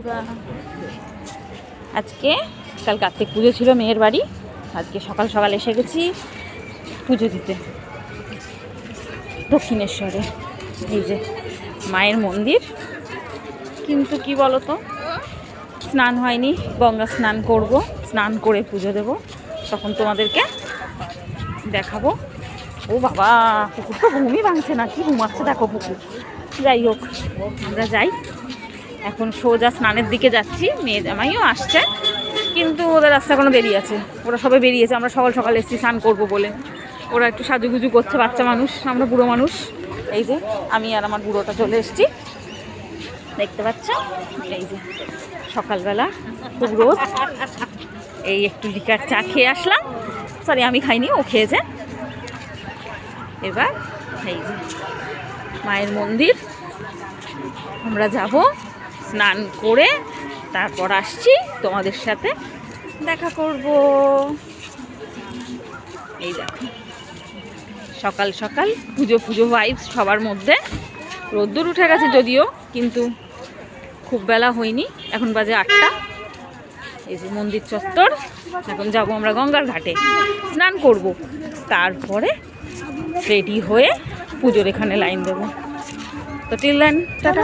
বন্ধুরা, আজকে কাল কার্তিক পুজো ছিল মেয়ের বাড়ি। আজকে সকাল সকাল এসে গেছি পুজো দিতে দক্ষিণেশ্বরে। এই যে মায়ের মন্দির, কিন্তু কি বলতো, স্নান হয়নি। গঙ্গা স্নান করব, স্নান করে পুজো দেব, তখন তোমাদেরকে দেখাবো। ও বাবা, পুকুর তো ঘুমই ভাঙছে না, কি ঘুমাচ্ছে দেখো পুকুর। যাই হোক, আমরা যাই এখন, সোজা স্নানের দিকে যাচ্ছি। মেয়ে জামাইও আসছে, কিন্তু ওদের রাস্তা এখনো দেরি আছে। ওরা সবাই বেরিয়েছে, আমরা সকাল সকাল এসেছি স্নান করবো বলে। ওরা একটু সাজুগুজু করছে, বাচ্চা মানুষ, আমরা বুড়ো মানুষ। এই যে আমি আর আমার বুড়োটা চলে এসেছি, দেখতে পাচ্ছ। এই যে সকালবেলা খুব রোদ, এই একটু লিকার চা খেয়ে আসলাম। সরি, আমি খাইনি, ও খেয়েছে। এবার এই যে মায়ের মন্দির, আমরা যাব, স্নান করে তারপর আসছি, তোমাদের সাথে দেখা করব। এই দেখো সকাল সকাল পুজো পুজো ভাইবস সবার মধ্যে। রোদ্দুর উঠে গেছে যদিও, কিন্তু খুব বেলা হয়নি, এখন বাজে 8টা। এই যে মন্দির চত্বর, এখন যাব আমরা গঙ্গার ঘাটে, স্নান করব, তারপরে রেডি হয়ে পুজোর এখানে লাইন দেবো। তো টিল দেন, টাটা।